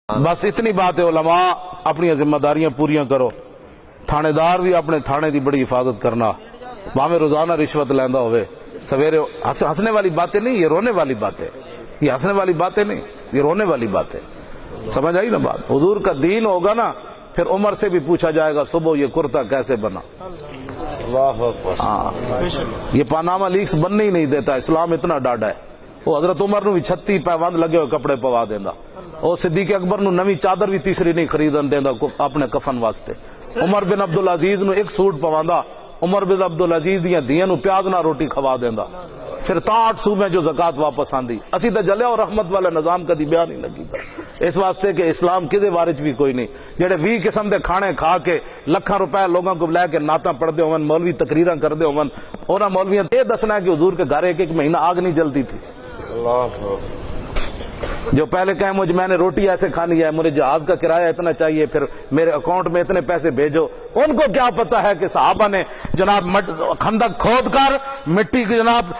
बस इतनी बात है उलमा अपनी जिम्मेदारियां पूरियां करो। थानेदार भी अपने थाने की बड़ी हिफाजत करना, भावें रोजाना रिश्वत लेंदा होवे। सवेरे हंसने वाली बातें नहीं, ये रोने वाली बातें। ये हंसने वाली बातें नहीं, ये रोने वाली बातें। समझ आई ना बात? हुजूर का दीन होगा ना, फिर उमर से भी पूछा जाएगा सुबह ये कुर्ता कैसे बना। हाँ, ये पानामा लीक्स बनने ही नहीं देता। इस्लाम इतना डाढ़ा है। वो हजरत उमर नू भी 36 पैबंद लगे हुए कपड़े पवा देंदा। और सिद्दीक अकबर नू नवी चादर भी तीसरी नहीं खरीदन देंदा अपने कफन वास्ते। उमर बिन अब्दुल अजीज नू एक सूट पवांदा। उमर बिन अब्दुल अजीज दियां धियां नू प्याज ना रोटी खवा देंदा। फिर 63 सूबे जो ज़कात वापस आंदी। असी तो जलिया और रहमत वाले निजाम कदी बयान नहीं लगी। इस वास्ते कि इस्लाम किदे बारे च भी कोई नहीं। जेड़े 20 किस्म के खाने खा के लाखां रुपए लोगों को लैके नाता पढ़ते होवन, मौलवी तकरीरां करते होवन, उन्हां मौलवियां ये दसना है कि हुजूर के घर एक महीना आग नहीं जलती थी। जो पहले कहे मुझे मैंने रोटी ऐसे खानी है, मुझे जहाज का किराया इतना चाहिए, फिर मेरे अकाउंट में इतने पैसे भेजो। उनको क्या पता है कि साहबा ने जनाब खंदक खोद कर मिट्टी के जनाब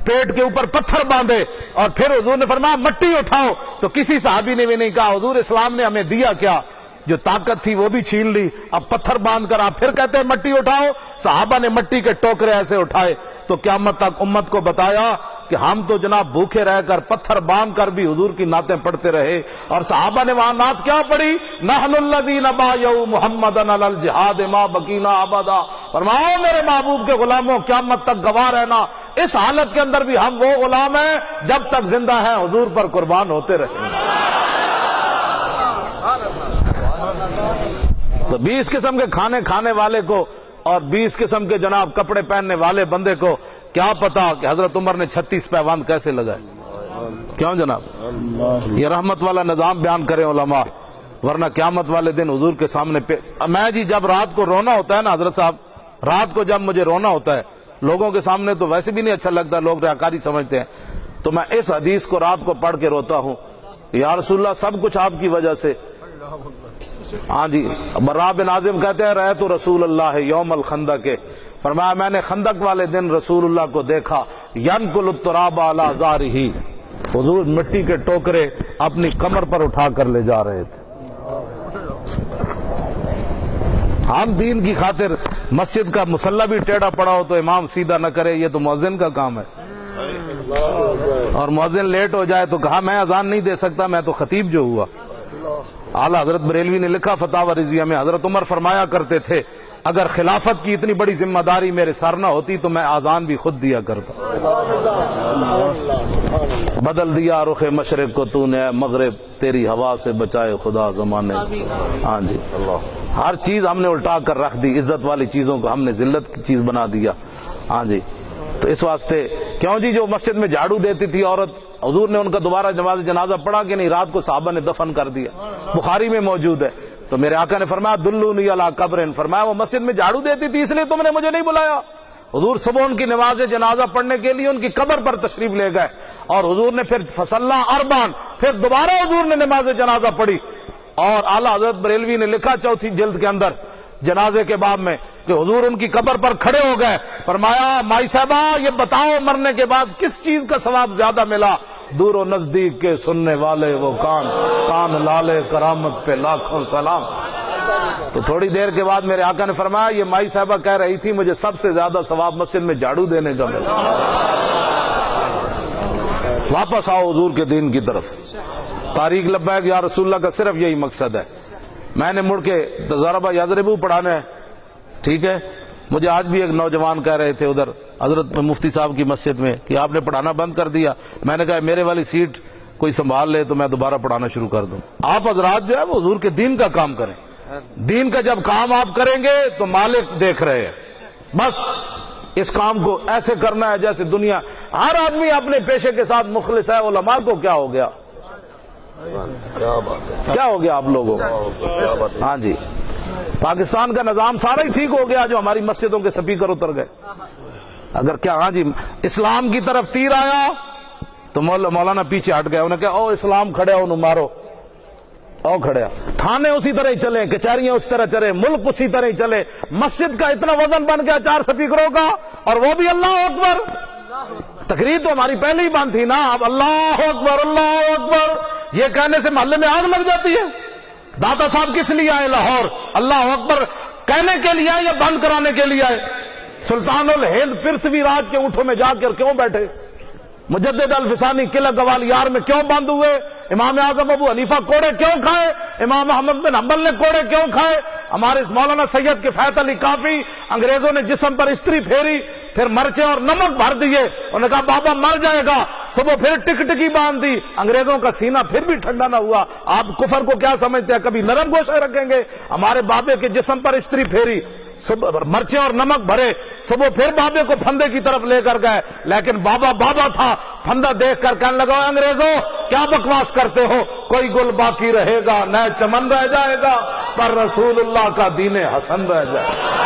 पेट के ऊपर पत्थर बांधे और फिर हुजूर ने फरमाया मट्टी उठाओ। तो किसी साहबी ने भी नहीं कहा हुजूर इस्लाम ने हमें दिया क्या? जो ताकत थी वो भी छीन ली। अब पत्थर बांध कर आप फिर कहते हैं मट्टी उठाओ। साहबा ने मट्टी के टोकरे ऐसे उठाए तो क़यामत तक उम्मत को बताया कि हम तो जनाब भूखे रहकर पत्थर बांध कर भी हुजूर की नातें पढ़ते रहे। और साहबा ने वहां नात क्या पढ़ी? नहनुल्लज़ीना बायऊ मुहम्मदन अलल जिहाद मा बकीना अबदा। फरमाओ मेरे महबूब के गुलामों, क़यामत तक गवाह रहना, इस हालत के अंदर भी हम वो गुलाम हैं जब तक जिंदा हैं हुजूर पर कुर्बान होते रहेंगे। तो 20 किस्म के खाने खाने वाले को और 20 किस्म के जनाब कपड़े पहनने वाले बंदे को क्या पता कि हजरत उमर ने 36 पैबंद कैसे लगाए। क्यों जनाब? ये रहमत वाला निजाम बयान करें उलमा, वरना क़यामत वाले दिन हुजूर के सामने मैं जी जब रात को रोना होता है ना हजरत साहब, रात को जब मुझे रोना होता है लोगों के सामने तो वैसे भी नहीं अच्छा लगता, लोग रियाकारी समझते हैं, तो मैं इस हदीस को रात को पढ़ के रोता हूँ, या रसूलल्लाह सब कुछ आपकी वजह से। हाँ जी, बर्रा बिन आज़िम कहते हैं रहे तो रसूलुल्लाह यौमल खंदक के, फरमाया मैंने खंदक वाले दिन रसूलुल्लाह को देखा यनकुल तुराबा अला ज़ारिही, हुजूर मिट्टी के टोकरे अपनी कमर पर उठा कर ले जा रहे थे। हम दीन की खातिर मस्जिद का मुसल्ला भी टेढ़ा पड़ा हो तो इमाम सीधा न करे, ये तो मुअज्जिन का काम है। और मुअज्जिन लेट हो जाए तो कहा मैं अजान नहीं दे सकता, मैं तो खतीब जो हुआ। आला हजरत बरेलवी ने लिखा फतावा रिज़विया में, हजरत उमर फरमाया करते थे अगर खिलाफत की इतनी बड़ी जिम्मेदारी मेरे सर न होती तो मैं आजान भी खुद दिया करता। बदल दिया रुख मशरिक को तूने मगरिब, तेरी हवा से बचाए खुदा ज़माने। हाँ जी, हर चीज हमने उल्टा कर रख दी, इज्जत वाली चीजों को हमने जिल्लत की चीज बना दिया। हाँ जी, तो इस वास्ते क्यों जी जो मस्जिद में झाड़ू देती थी औरत, हुजूर ने उनका दोबारा नमाज जनाजा पढ़ा कि नहीं? रात को साहबा ने दफन कर दिया, बुखारी में मौजूद है। तो मेरे आका ने फरमाया दुल्लूनी अला कब्रिन, फरमाया वो मस्जिद में झाड़ू देती थी इसलिए तुमने मुझे नहीं बुलाया। हुजूर सुबह उनकी नमाज जनाजा पढ़ने के लिए उनकी कब्र पर तशरीफ ले गए और हुजूर ने फिर फसल्ला अरबान, फिर दोबारा हुजूर ने नमाज जनाजा पढ़ी। और आला हजरत बरेलवी ने लिखा चौथी जिल्द के अंदर जनाजे के बाब में कि हुजूर उनकी कब्र पर खड़े हो गए, फरमाया माई साहबा ये बताओ मरने के बाद किस चीज का सवाब ज्यादा मिला? दूर और नजदीक के सुनने वाले वो कान लाले करामत पे लाखों सलाम। तो थोड़ी देर के बाद मेरे आका ने फरमाया ये माई साहबा कह रही थी मुझे सबसे ज्यादा सवाब मस्जिद में झाड़ू देने का मिला। वापस आओ हुजूर के दीन की तरफ। तारीख लब्बैक या रसूलुल्लाह का सिर्फ यही मकसद है। मैंने मुड़ के तज़ारबा याज़रिबू पढ़ाना है, ठीक है। मुझे आज भी एक नौजवान कह रहे थे उधर हजरत मुफ्ती साहब की मस्जिद में कि आपने पढ़ाना बंद कर दिया। मैंने कहा मेरे वाली सीट कोई संभाल ले तो मैं दोबारा पढ़ाना शुरू कर दूं। आप हजरात जो है वो हुजूर के दीन का काम करें। दीन का जब काम आप करेंगे तो मालिक देख रहे हैं। बस इस काम को ऐसे करना है जैसे दुनिया, हर आदमी अपने पेशे के साथ मुखलिस है। उलमा को क्या हो गया? क्या हो गया आप लोगों को? हाँ जी, पाकिस्तान का निजाम सारा ही ठीक हो गया जो हमारी मस्जिदों के स्पीकर उतर गए। अगर क्या हाँ जी इस्लाम की तरफ तीर आया तो मौलाना पीछे हट गए, उन्हें कहा ओ इस्लाम खड़े हो मारो, ओ खड़े। थाने उसी तरह ही चले, कचहरियां उसी तरह चले, मुल्क उसी तरह ही चले। मस्जिद का इतना वजन बन गया 4 स्पीकरों का, और वो भी अल्लाह अकबर। तकरीर तो हमारी पहले ही बंद थी ना, अब अल्लाह अकबर अल्लाह अकबर। یہ کہنے سے محلے میں آگ لگ جاتی ہے؟ داتا صاحب کس لیے آئے لاہور؟ اللہ اکبر کہنے کے لیے آئے یا بند کرانے کے لیے آئے؟ سلطان الہند پرتھوی راج کے اونٹوں میں جا کر کیوں بیٹھے؟ مجدد الفسانی قلعہ گوالیار میں کیوں بند ہوئے؟ امام اعظم ابو حنیفہ کوڑے کیوں کھائے؟ امام احمد بن حنبل نے کوڑے کیوں کھائے؟ ہمارے مولانا سید کفایت علی کافی، انگریزوں نے جسم پر استری پھیری، پھر مرچیں اور نمک بھر دیے، انہوں نے کہا بابا مر جائے گا، صبح پھر ٹکٹکی باندھ دی، انگریزوں کا سینہ پھر بھی ٹھنڈا نہ ہوا۔ آپ کفر کو کیا سمجھتے ہیں؟ کبھی نرم گوشے رکھیں گے؟ ہمارے بابے کے جسم پر استری پھیری، مرچیں اور نمک بھرے، صبح پھر بابے کو پھندے کی طرف لے کر گئے، لیکن بابا بابا تھا، پھندا دیکھ کر کہنے لگا انگریزوں کیا بکواس کرتے ہو، کوئی گل باقی رہے گا، نہ چمن رہ جائے گا، پر رسول اللہ کا دین حسن رہ جائے گا۔